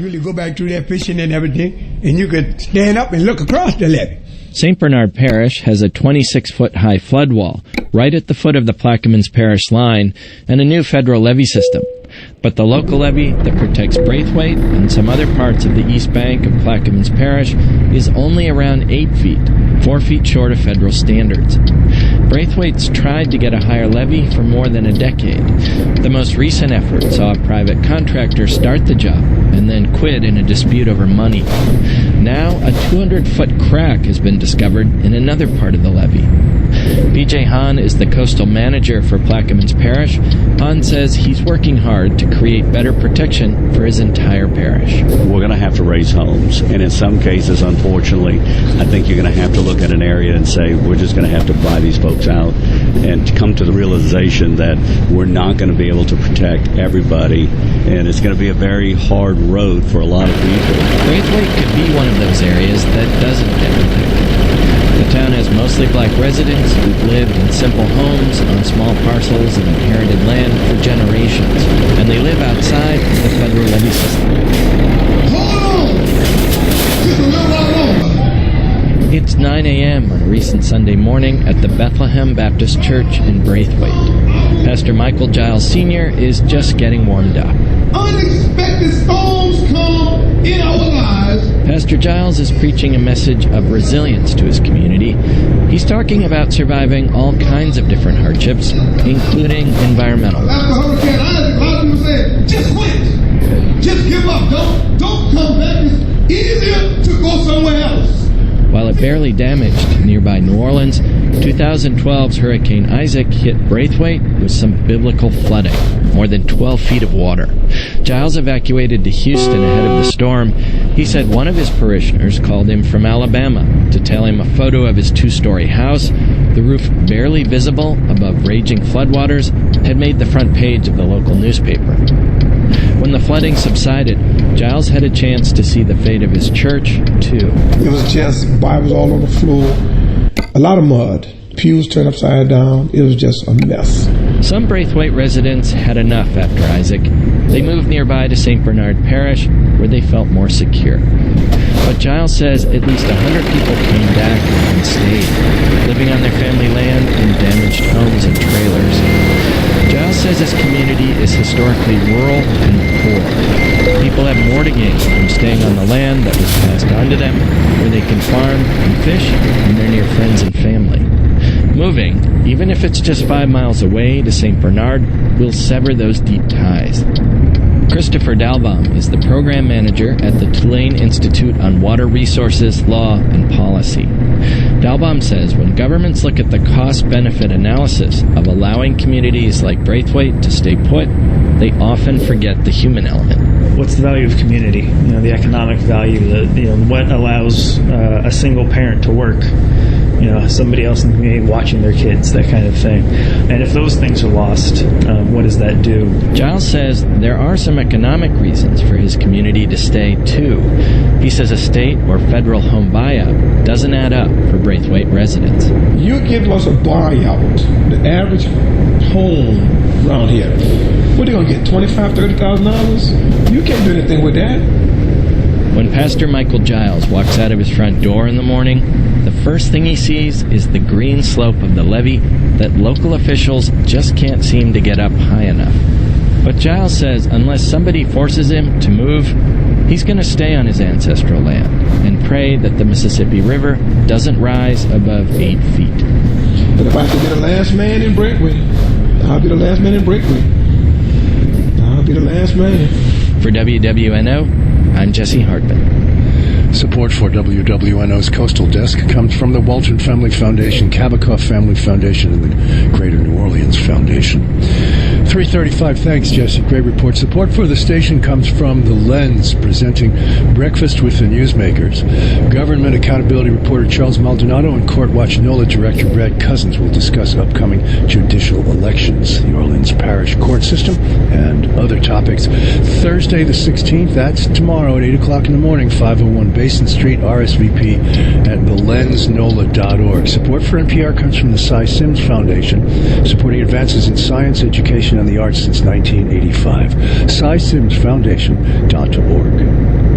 really go back through that fishing and everything, and you could stand up and look across the levee. St. Bernard Parish has a 26-foot-high flood wall right at the foot of the Plaquemines Parish line and a new federal levee system. But the local levee that protects Braithwaite and some other parts of the east bank of Plaquemines Parish is only around 8 feet, 4 feet short of federal standards. Braithwaite's tried to get a higher levee for more than a decade. The most recent effort saw a private contractor start the job and then quit in a dispute over money. Now, a 200-foot crack has been discovered in another part of the levee. P.J. Hahn is the coastal manager for Plaquemines Parish. Hahn says he's working hard to create better protection for his entire parish. We're going to have to raise homes, and in some cases, unfortunately, I think you're going to have to look at an area and say, we're just going to have to buy these folks out and to come to the realization that we're not going to be able to protect everybody, and it's going to be a very hard road for a lot of people. Braithwaite could be one of those areas that doesn't get protected. The town has mostly black residents who've lived in simple homes on small parcels of inherited land for generations, and they live outside the federal levee system. Hold on! Just a little while longer. It's 9 a.m. on a recent Sunday morning at the Bethlehem Baptist Church in Braithwaite. Pastor Michael Giles Sr. is just getting warmed up. Unexpected storms come in our lives. Pastor Giles is preaching a message of resilience to his community. He's talking about surviving all kinds of different hardships, including environmental ones. After Hurricane Isaac, a lot of people said, just quit. Just give up. Don't come back. It's easier to go somewhere else. While it barely damaged nearby New Orleans, 2012's Hurricane Isaac hit Braithwaite with some biblical flooding, more than 12 feet of water. Giles evacuated to Houston ahead of the storm. He said one of his parishioners called him from Alabama to tell him a photo of his 2-story house, the roof barely visible above raging floodwaters, had made the front page of the local newspaper. When the flooding subsided, Giles had a chance to see the fate of his church, too. It was just Bibles all on the floor, a lot of mud, pews turned upside down. It was just a mess. Some Braithwaite residents had enough after Isaac. They moved nearby to St. Bernard Parish, where they felt more secure. But Giles says at least 100 people came back and stayed, living on their family land in damaged homes and trailers. Giles says his community is historically rural and poor. People have more to gain from staying on the land that was passed on to them, where they can farm and fish, and they're near friends and family. Moving, even if it's just 5 miles away to St. Bernard, will sever those deep ties. Christopher Dalbaum is the program manager at the Tulane Institute on Water Resources, Law, and Policy. Dalbaum says when governments look at the cost-benefit analysis of allowing communities like Braithwaite to stay put, they often forget the human element. What's the value of community? The economic value, what allows a single parent to work? Somebody else in the community watching their kids, that kind of thing. And if those things are lost, what does that do? Giles says there are some economic reasons for his community to stay, too. He says a state or federal home buyout doesn't add up for Braithwaite residents. You give us a buyout, the average home around here, what are they going to get, $25,000, $30,000? You can't do anything with that. When Pastor Michael Giles walks out of his front door in the morning, the first thing he sees is the green slope of the levee that local officials just can't seem to get up high enough. But Giles says unless somebody forces him to move, he's going to stay on his ancestral land and pray that the Mississippi River doesn't rise above 8 feet. But if I have to be the last man in Braithwaite, I'll be the last man in Braithwaite. I'll be the last man. For WWNO, I'm Jesse Hartman. Support for WWNO's Coastal Desk comes from the Walton Family Foundation, Kabikoff Family Foundation, and the Greater New Orleans Foundation. 3:35, thanks, Jesse. Great report. Support for the station comes from The Lens, presenting Breakfast with the Newsmakers. Government Accountability Reporter Charles Maldonado and Court Watch NOLA Director Brad Cousins will discuss upcoming judicial elections, the Orleans Parish court system, and other topics. Thursday the 16th, that's tomorrow at 8 o'clock in the morning, 501 Basin Street, RSVP at thelensnola.org. Support for NPR comes from the Cy Sims Foundation, supporting advances in science, education, and the arts since 1985. CySimsFoundation.org.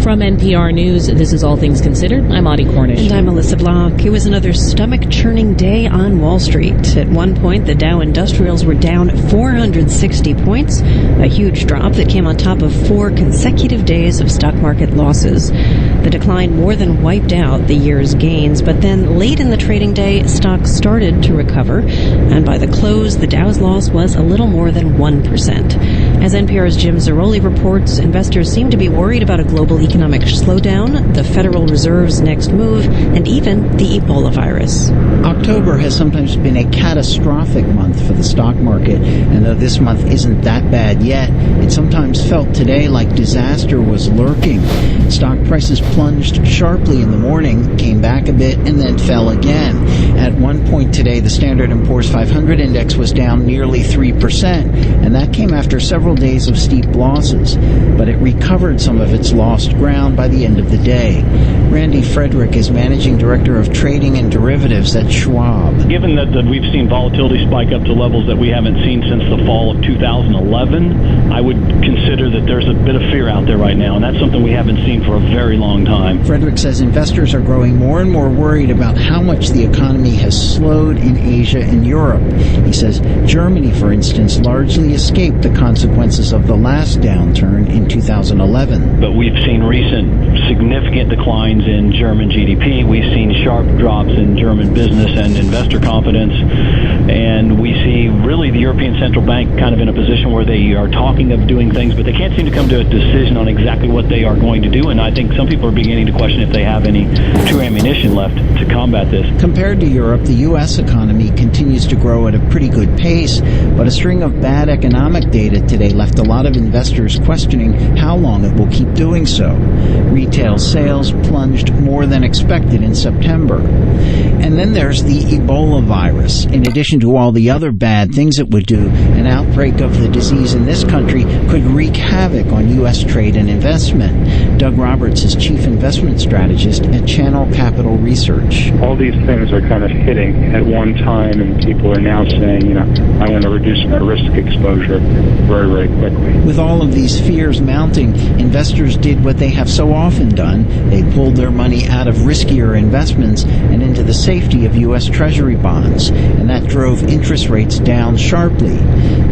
From NPR News, this is All Things Considered. I'm Audie Cornish. And I'm Melissa Block. It was another stomach-churning day on Wall Street. At one point, the Dow Industrials were down 460 points, a huge drop that came on top of 4 consecutive days of stock market losses. The decline more than wiped out the year's gains, but then late in the trading day, stocks started to recover, and by the close, the Dow's loss was a little more than 1%. As NPR's Jim Zarroli reports, investors seem to be worried about a global economic slowdown, the Federal Reserve's next move, and even the Ebola virus. October has sometimes been a catastrophic month for the stock market, and though this month isn't that bad yet, it sometimes felt today like disaster was lurking. Stock prices plunged sharply in the morning, came back a bit, and then fell again. At one point today, the Standard & Poor's 500 index was down nearly 3%, and that came after several days of steep losses, but it recovered some of its lost ground by the end of the day. Randy Frederick is Managing Director of Trading and Derivatives at Schwab. Given that we've seen volatility spike up to levels that we haven't seen since the fall of 2011, I would consider that there's a bit of fear out there right now, and that's something we haven't seen for a very long time. Frederick says investors are growing more and more worried about how much the economy has slowed in Asia and Europe. He says Germany, for instance, largely escaped the consequences of the last downturn in 2011. But we've seen recent significant declines in German GDP. We've seen sharp drops in German business and investor confidence. And we see really the European Central Bank kind of in a position where they are talking of doing things, but they can't seem to come to a decision on exactly what they are going to do. And I think some people are beginning to question if they have any true ammunition left to combat this. Compared to Europe, the U.S. economy continues to grow at a pretty good pace, but a string of bad economic data today left a lot of investors questioning how long it will keep doing so. Retail sales plunged more than expected in September. And then there's the Ebola virus. In addition to all the other bad things it would do, an outbreak of the disease in this country could wreak havoc on U.S. trade and investment. Doug Roberts is Chief Investment Strategist at Channel Capital Research. All these things are kind of hitting at one time, and people are now saying, I want to reduce my risk exposure very, very quickly. With all of these fears mounting, investors did what they have so often done. They pulled their money out of riskier investments and into the safety of U.S. Treasury bonds, and that drove interest rates down sharply.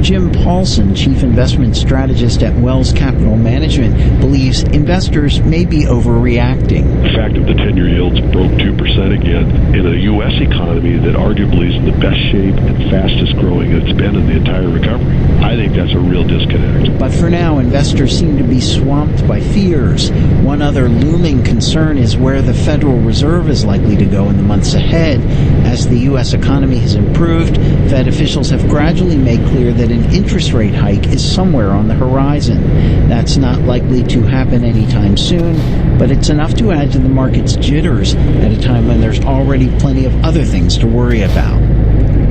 Jim Paulson, Chief Investment Strategist at Wells Capital Management, believes investors may be overreacting. The fact that the 10-year yields broke 2% again in a U.S. economy that arguably is in the best shape and fastest growing it's been in the entire recovery, I think that's a real disconnect. But for now, investors seem to be swamped by fears. One other looming concern is where the Federal Reserve is likely to go in the months ahead. As the U.S. economy has improved, Fed officials have gradually made clear that an interest rate hike is somewhere on the horizon. That's not likely to happen anytime soon, but it's enough to add to the market's jitters at a time when there's already plenty of other things to worry about.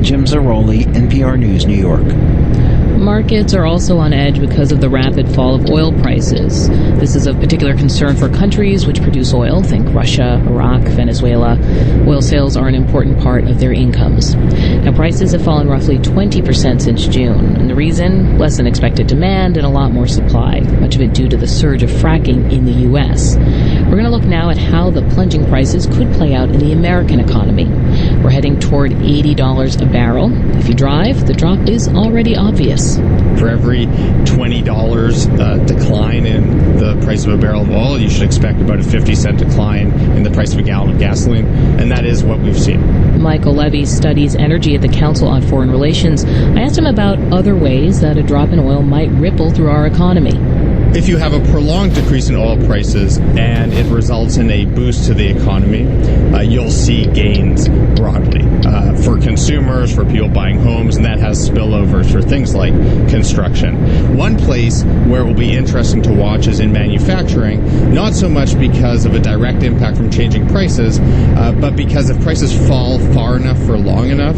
Jim Zarroli, NPR News, New York. Markets are also on edge because of the rapid fall of oil prices. This is of particular concern for countries which produce oil, think Russia, Iraq, Venezuela. Oil sales are an important part of their incomes. Now, prices have fallen roughly 20% since June, and the reason? Less than expected demand and a lot more supply, much of it due to the surge of fracking in the U.S. We're going to look now at how the plunging prices could play out in the American economy. We're heading toward $80 a barrel. If you drive, the drop is already obvious. For every $20 decline in the price of a barrel of oil, you should expect about a 50-cent decline in the price of a gallon of gasoline, and that is what we've seen. Michael Levy studies energy at the Council on Foreign Relations. I asked him about other ways that a drop in oil might ripple through our economy. If you have a prolonged decrease in oil prices and it results in a boost to the economy, you'll see gains broadly for consumers, for people buying homes, and that has spillovers for things like construction. One place where it will be interesting to watch is in manufacturing, not so much because of a direct impact from changing prices, but because if prices fall far enough for long enough,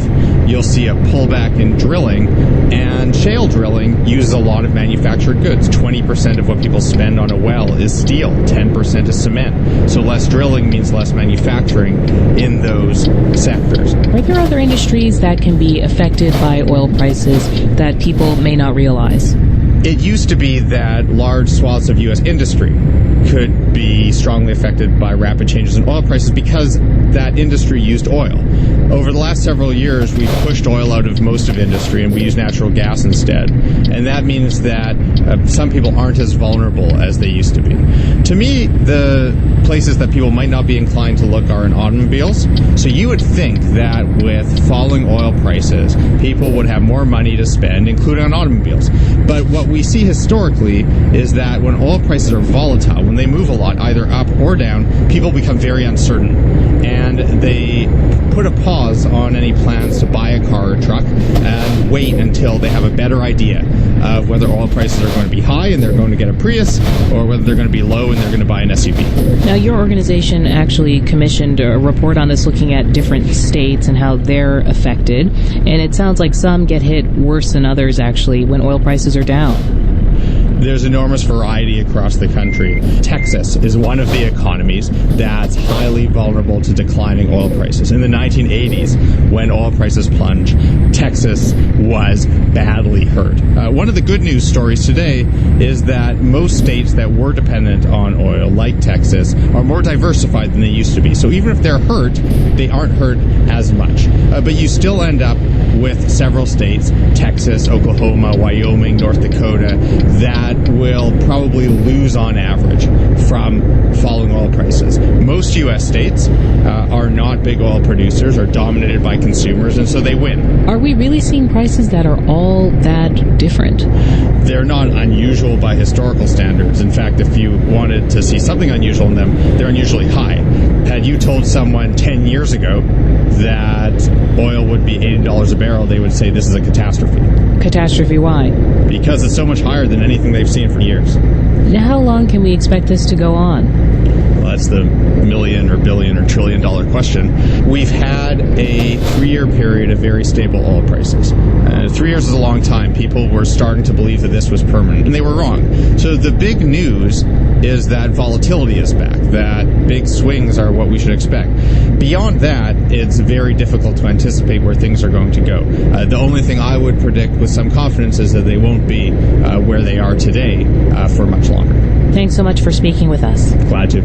you'll see a pullback in drilling, and shale drilling uses a lot of manufactured goods. 20% of what people spend on a well is steel, 10% is cement. So less drilling means less manufacturing in those sectors. Are there other industries that can be affected by oil prices that people may not realize? It used to be that large swaths of U.S. industry could be strongly affected by rapid changes in oil prices because that industry used oil. Over the last several years, we've pushed oil out of most of industry and we use natural gas instead. And that means that some people aren't as vulnerable as they used to be. To me, the places that people might not be inclined to look are in automobiles. So you would think that with falling oil prices, people would have more money to spend, including on automobiles. But what we see historically is that when oil prices are volatile, when they move a lot, either up or down, people become very uncertain. And they put a pause on any plans to buy a car or truck and wait until they have a better idea of whether oil prices are going to be high and they're going to get a Prius, or whether they're going to be low and they're going to buy an SUV. Now, your organization actually commissioned a report on this looking at different states and how they're affected. And it sounds like some get hit worse than others, actually, when oil prices are down. There's enormous variety across the country. Texas is one of the economies that's highly vulnerable to declining oil prices. In the 1980s, when oil prices plunged, Texas was badly hurt. One of the good news stories today is that most states that were dependent on oil, like Texas, are more diversified than they used to be. So even if they're hurt, they aren't hurt as much. But you still end up with several states, Texas, Oklahoma, Wyoming, North Dakota, that will probably lose on average from falling oil prices. Most U.S. states are not big oil producers, are dominated by consumers, and so they win. Are we really seeing prices that are all that different? They're not unusual by historical standards. In fact, if you wanted to see something unusual in them, they're unusually high. Had you told someone 10 years ago that oil would be $80 a barrel, they would say this is a catastrophe. Catastrophe, why? Because it's so much higher than anything they've seen for years. Now, how long can we expect this to go on? Well, that's the million or billion or trillion dollar question. We've had a 3-year period of very stable oil prices. 3 years is a long time. People were starting to believe that this was permanent, and they were wrong. So the big news is that volatility is back, that big swings are what we should expect. Beyond that, it's very difficult to anticipate where things are going to go. The only thing I would predict with some confidence is that they won't be where they are today for much longer. Thanks so much for speaking with us. Glad to.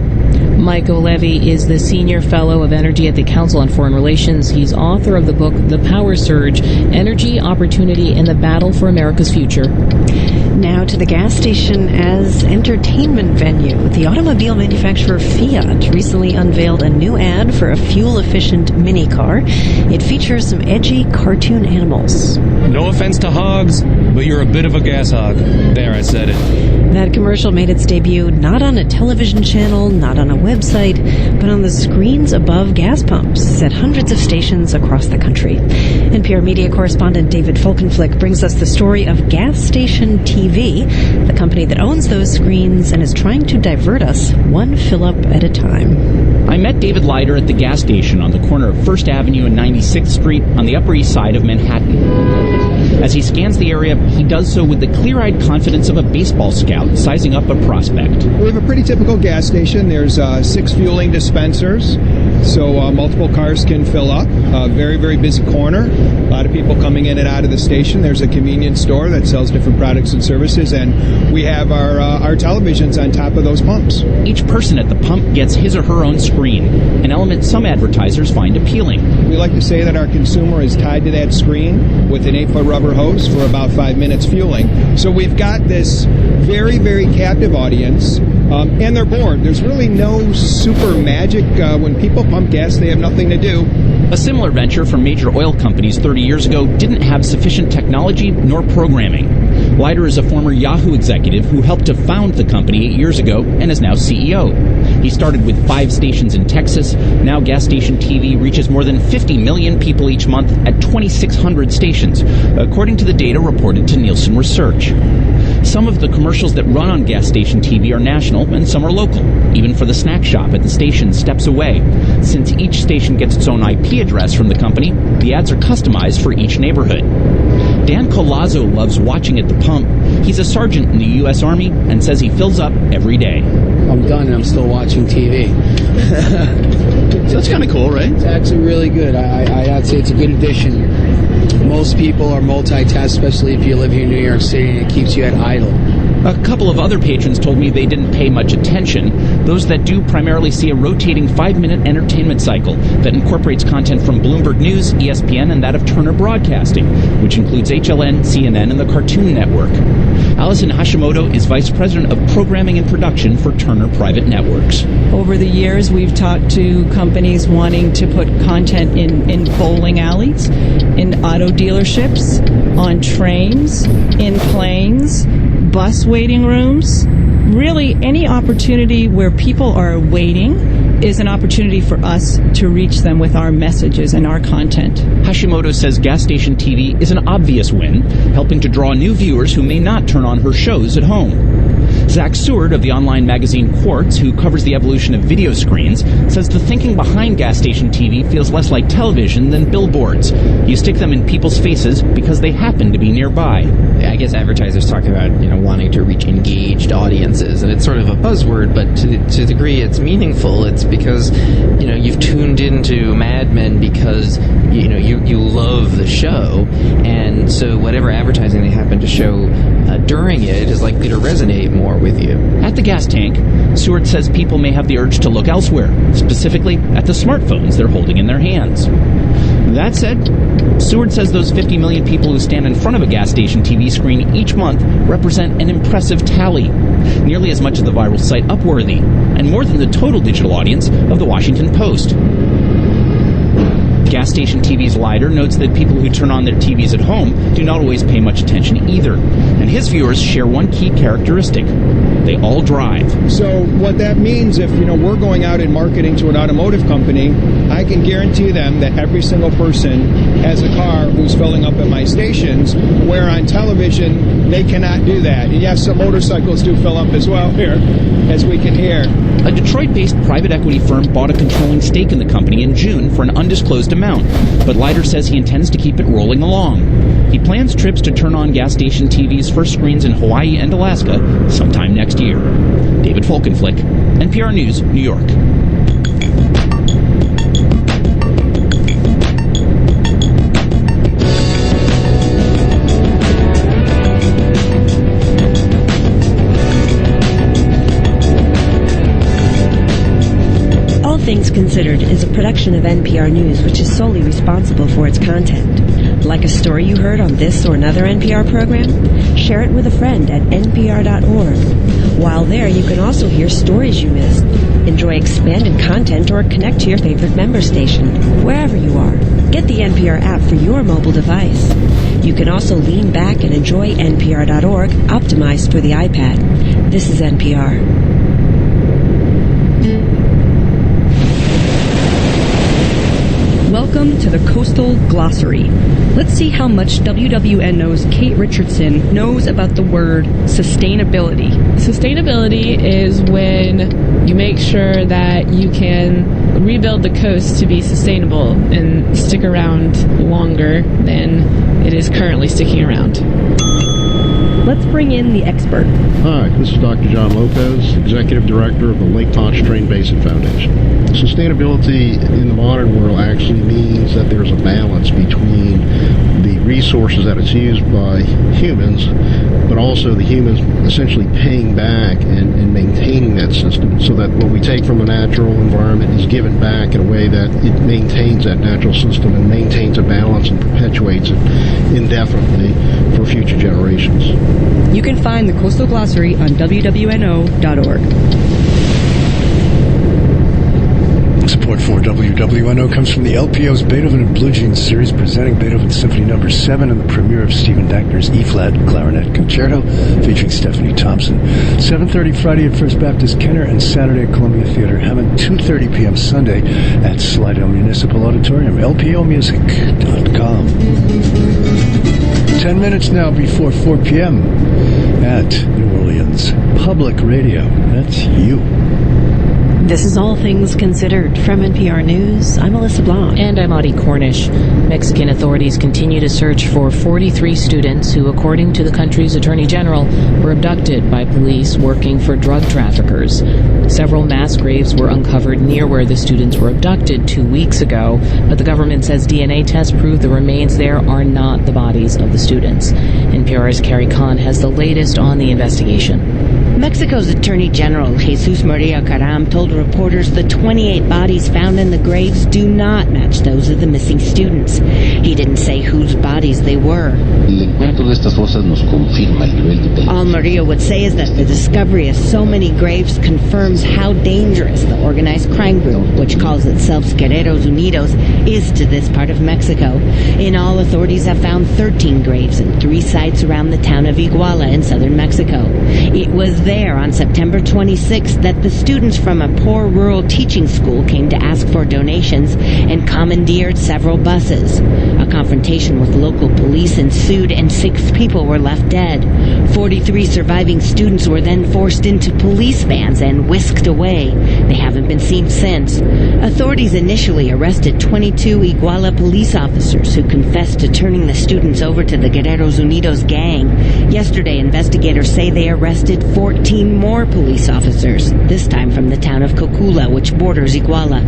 Mike O'Levy is the Senior Fellow of Energy at the Council on Foreign Relations. He's author of the book The Power Surge, Energy, Opportunity, and the Battle for America's Future. Now to the gas station as entertainment venue. The automobile manufacturer Fiat recently unveiled a new ad for a fuel-efficient mini car. It features some edgy cartoon animals. No offense to hogs, but you're a bit of a gas hog. There, I said it. That commercial made its debut not on a television channel, not on a website, but on the screens above gas pumps at hundreds of stations across the country. NPR media correspondent David Folkenflik brings us the story of Gas Station TV, the company that owns those screens and is trying to divert us one fill-up at a time. I met David Leiter at the gas station on the corner of 1st Avenue and 96th Street on the Upper East Side of Manhattan. As he scans the area, he does so with the clear-eyed confidence of a baseball scout sizing up a prospect. We have a pretty typical gas station. There's 6 fueling dispensers, so multiple cars can fill up. Very, very busy corner. A lot of people coming in and out of the station. There's a convenience store that sells different products and services, and we have our televisions on top of those pumps. Each person at the pump gets his or her own screen, an element some advertisers find appealing. We like to say that our consumer is tied to that screen with an 8-foot rubber hose for about 5 minutes fueling. So we've got this very, very captive audience, and they're bored. There's really no super magic. When people pump gas, they have nothing to do. A similar venture from major oil companies 30 years ago didn't have sufficient technology nor programming. Leiter is a former Yahoo executive who helped to found the company 8 years ago and is now CEO. He started with 5 stations in Texas. Now Gas Station TV reaches more than 50 million people each month at 2,600 stations, according to the data reported to Nielsen Research. Some of the commercials that run on Gas Station TV are national and some are local, even for the snack shop at the station steps away. Since each station gets its own IP address from the company, the ads are customized for each neighborhood. Dan Colazzo loves watching at the pump. He's a sergeant in the U.S. Army and says he fills up every day. I'm done and I'm still watching TV. So it's kind of cool, right? It's actually really good. I'd say it's a good addition Most people are multitask, especially if you live here in New York City, and it keeps you at idle. A couple of other patrons told me they didn't pay much attention. Those that do primarily see a rotating 5-minute entertainment cycle that incorporates content from Bloomberg News, ESPN, and that of Turner Broadcasting, which includes HLN, CNN, and the Cartoon Network. Allison Hashimoto is Vice President of Programming and Production for Turner Private Networks. Over the years, we've talked to companies wanting to put content in bowling alleys, in auto dealerships, on trains, in planes, bus waiting rooms. Really, any opportunity where people are waiting is an opportunity for us to reach them with our messages and our content. Hashimoto says gas station TV is an obvious win, helping to draw new viewers who may not turn on her shows at home. Zach Seward of the online magazine Kurs, who covers the evolution of video screens, says the thinking behind gas station TV feels less like television than billboards. You stick them in people's faces because they happen to be nearby. I guess advertisers talk about, wanting to reach engaged audiences, and it's sort of a buzzword, but to the degree it's meaningful, it's because, you've tuned into Mad Men because, you love the show, and so whatever advertising they happen to show during it is likely to resonate more with you. At the gas tank, Seward says people may have the urge to look elsewhere, specifically at the smartphones they're holding in their hands. That said, Seward says those 50 million people who stand in front of a gas station TV screen each month represent an impressive tally, nearly as much as the viral site Upworthy, and more than the total digital audience of the Washington Post. Gas station TV's Lider notes that people who turn on their TVs at home do not always pay much attention either, and his viewers share one key characteristic. They all drive. So what that means, if we're going out and marketing to an automotive company, I can guarantee them that every single person has a car who's filling up at my stations, where on television they cannot do that. And yes, some motorcycles do fill up as well here, as we can hear. A Detroit-based private equity firm bought a controlling stake in the company in June for an undisclosed amount, but Lider says he intends to keep it rolling along. He plans trips to turn on gas station TV's first screens in Hawaii and Alaska sometime next year. David Folkenflik, NPR News, New York. Things Considered is a production of NPR News, which is solely responsible for its content. Like a story you heard on this or another NPR program? Share it with a friend at npr.org. While there, you can also hear stories you missed, enjoy expanded content, or connect to your favorite member station, wherever you are. Get the NPR app for your mobile device. You can also lean back and enjoy npr.org, optimized for the iPad. This is NPR. Welcome to the Coastal Glossary. Let's see how much WWNO's Kate Richardson knows about the word sustainability. Sustainability is when you make sure that you can rebuild the coast to be sustainable and stick around longer than it is currently sticking around. Let's bring in the expert. Hi, this is Dr. John Lopez, Executive Director of the Lake Pontchartrain Basin Foundation. Sustainability in the modern world actually means that there's a balance between the resources that it's used by humans, but also the humans essentially paying back and maintaining that system, so that what we take from the natural environment is given back in a way that it maintains that natural system and maintains a balance and perpetuates it indefinitely for future generations. You can find the Coastal Glossary on WWNO.org. Support for WWNO comes from the LPO's Beethoven and Blue Jeans series, presenting Beethoven Symphony No. 7 and the premiere of Stephen Dachner's E-flat Clarinet Concerto, featuring Stephanie Thompson. 7:30 Friday at First Baptist Kenner, and Saturday at Columbia Theater Hammond. 2:30 p.m. Sunday at Slidell Municipal Auditorium. LPOmusic.com. 10 minutes now before 4 p.m. at New Orleans Public Radio. That's you. This is All Things Considered from NPR News. I'm Melissa Blanc. And I'm Audie Cornish. Mexican authorities continue to search for 43 students who, according to the country's attorney general, were abducted by police working for drug traffickers. Several mass graves were uncovered near where the students were abducted 2 weeks ago, but the government says DNA tests prove the remains there are not the bodies of the students. NPR's Carrie Kahn has the latest on the investigation. Mexico's Attorney General Jesus Maria Caram told reporters the 28 bodies found in the graves do not match those of the missing students. He didn't say whose bodies they were. All Maria would say is that the discovery of so many graves confirms how dangerous the organized crime group, which calls itself Guerreros Unidos, is to this part of Mexico. In all, authorities have found 13 graves in 3 sites around the town of Iguala in southern Mexico. It was there on September 26th that the students from a poor rural teaching school came to ask for donations and commandeered several buses. A confrontation with local police ensued and 6 people were left dead. 43 surviving students were then forced into police vans and whisked away. They haven't been seen since. Authorities initially arrested 22 Iguala police officers who confessed to turning the students over to the Guerreros Unidos gang. Yesterday, investigators say they arrested 14 more police officers, this time from the town of Cocula, which borders Iguala.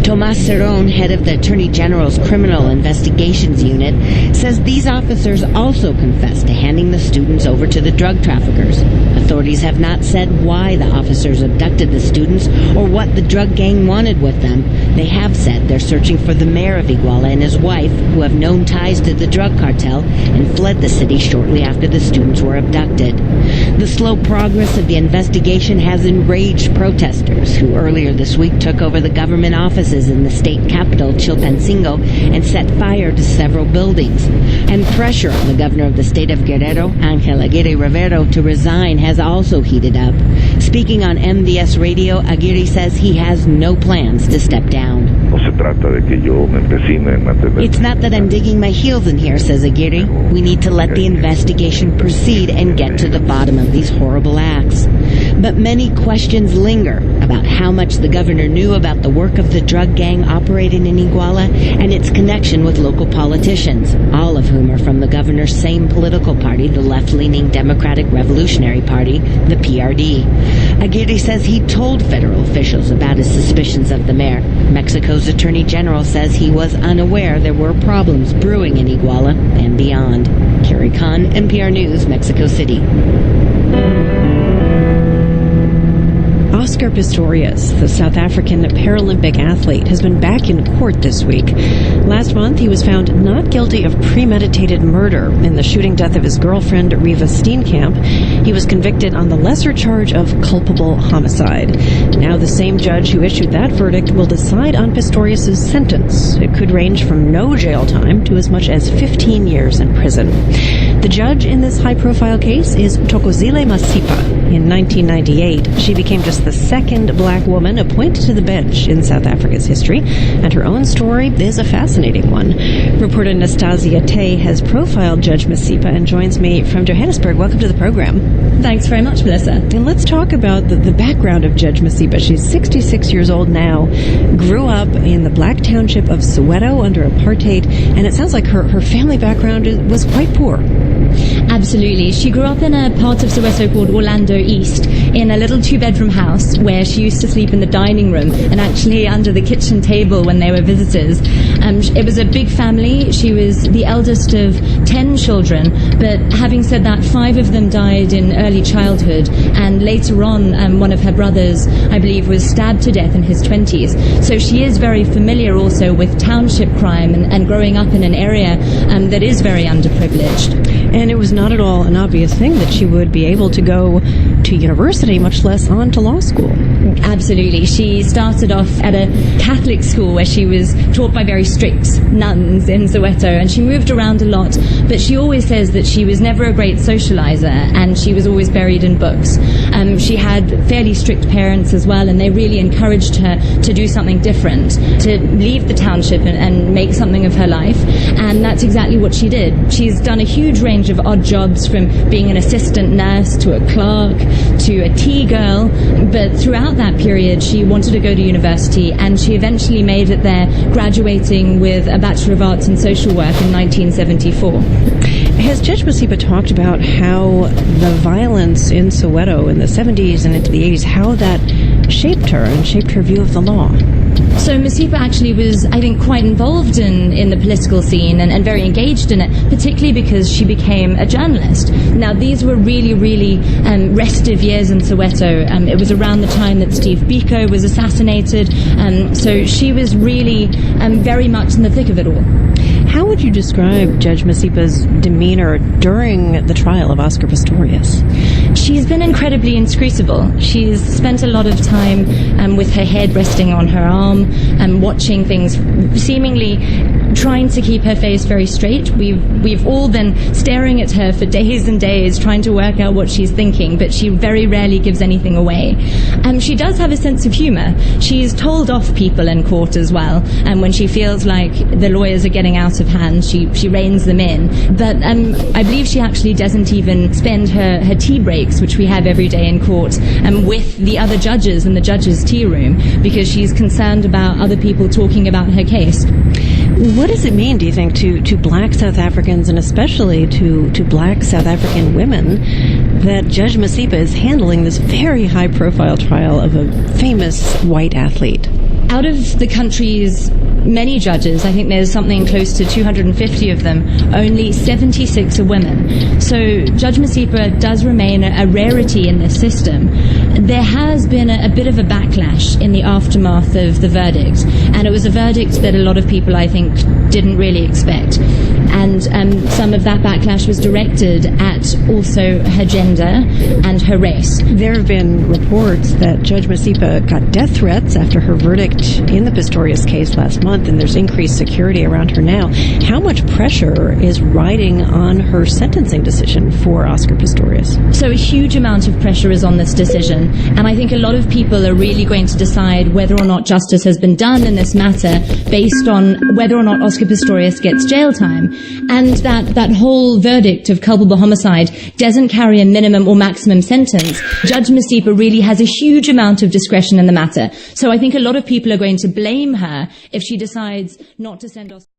Tomás Cerón, head of the Attorney General's Criminal Investigations Unit, says these officers also confessed to handing the students over to the drug traffickers. Authorities have not said why the officers abducted the students or what the drug gang wanted with them. They have said they're searching for the mayor of Iguala and his wife, who have known ties to the drug cartel and fled the city shortly after the students were abducted. The slow progress of the investigation has enraged protesters who earlier this week took over the government offices in the state capital, Chilpancingo, and set fire to several buildings. And pressure on the governor of the state of Guerrero, Ángel Aguirre Rivero, to resign has also heated up. Speaking on MBS Radio, Aguirre says he has no plans to step down. It's not that I'm digging my heels in here, says Aguirre. We need to let the investigation proceed and get to the bottom of these horrible acts. But many questions linger about how much the governor knew about the work of the drug gang operating in Iguala and its connection with local politicians, all of whom are from the governor's same political party, the left-leaning Democratic Revolutionary Party, the PRD. Aguirre says he told federal officials about his suspicions of the mayor. Mexico's Attorney General says he was unaware there were problems brewing in Iguala and beyond. Carrie Kahn, NPR News, Mexico City. Oscar Pistorius, the South African Paralympic athlete, has been back in court this week. Last month, he was found not guilty of premeditated murder in the shooting death of his girlfriend, Riva Steenkamp. He was convicted on the lesser charge of culpable homicide. Now, the same judge who issued that verdict will decide on Pistorius' sentence. It could range from no jail time to as much as 15 years in prison. The judge in this high-profile case is Thokozile Masipa. In 1998, she became just the second black woman appointed to the bench in South Africa's history, and her own story is a fascinating one. Reporter Nastasia Tay has profiled Judge Masipa and joins me from Johannesburg. Welcome to the program. Thanks very much, Melissa. And let's talk about the background of Judge Masipa. She's 66 years old now, grew up in the black township of Soweto under apartheid, and it sounds like her family background was quite poor. Absolutely. She grew up in a part of Soweto called Orlando East, in a little 2-bedroom house where she used to sleep in the dining room and actually under the kitchen table when there were visitors. It was a big family. She was the eldest of 10 children, but having said that, 5 of them died in early childhood, and later on one of her brothers, I believe, was stabbed to death in his 20s. So she is very familiar also with township crime and growing up in an area that is very underprivileged. And it was not at all an obvious thing that she would be able to go to university, much less on to law school. Absolutely. She started off at a Catholic school where she was taught by very strict nuns in Soweto, and she moved around a lot, but she always says that she was never a great socializer and she was always buried in books. She had fairly strict parents as well, and they really encouraged her to do something different, to leave the township and make something of her life, and that's exactly what she did. She's done a huge range of odd jobs, from being an assistant nurse to a clerk to a tea girl, but throughout that period she wanted to go to university, and she eventually made it there, graduating with a Bachelor of Arts in Social Work in 1974. Has Jeżdżę talked about how the violence in Soweto in the 70s and into the 80s, how that shaped her and shaped her view of the law? So Masipa actually was, I think, quite involved in the political scene and very engaged in it, particularly because she became a journalist. Now, these were really, really restive years in Soweto. It was around the time that Steve Biko was assassinated, so she was really very much in the thick of it all. How would you describe Judge Masipa's demeanor during the trial of Oscar Pistorius? She's been incredibly inscrutable. She's spent a lot of time with her head resting on her arm and watching things, seemingly trying to keep her face very straight. We've all been staring at her for days and days, trying to work out what she's thinking, but she very rarely gives anything away. She does have a sense of humor. She's told off people in court as well, and when she feels like the lawyers are getting out of hand, she reins them in. But I believe she actually doesn't even spend her tea breaks, which we have every day in court, with the other judges in the judges' tea room, because she's concerned about other people talking about her case. What does it mean, do you think, to black South Africans, and especially to black South African women, that Judge Masipa is handling this very high-profile trial of a famous white athlete? Out of the country's many judges, I think there's something close to 250 of them, only 76 are women. So Judge Masipa does remain a rarity in this system. There has been a bit of a backlash in the aftermath of the verdict, and it was a verdict that a lot of people, I think, didn't really expect. And some of that backlash was directed at also her gender and her race. There have been reports that Judge Masipa got death threats after her verdict in the Pistorius case last month, and there's increased security around her now. How much pressure is riding on her sentencing decision for Oscar Pistorius? So a huge amount of pressure is on this decision, and I think a lot of people are really going to decide whether or not justice has been done in this matter based on whether or not Oscar Pistorius gets jail time. And that whole verdict of culpable homicide doesn't carry a minimum or maximum sentence. Judge Masipa really has a huge amount of discretion in the matter. So I think a lot of people are going to blame her if she decides not to send Oscar.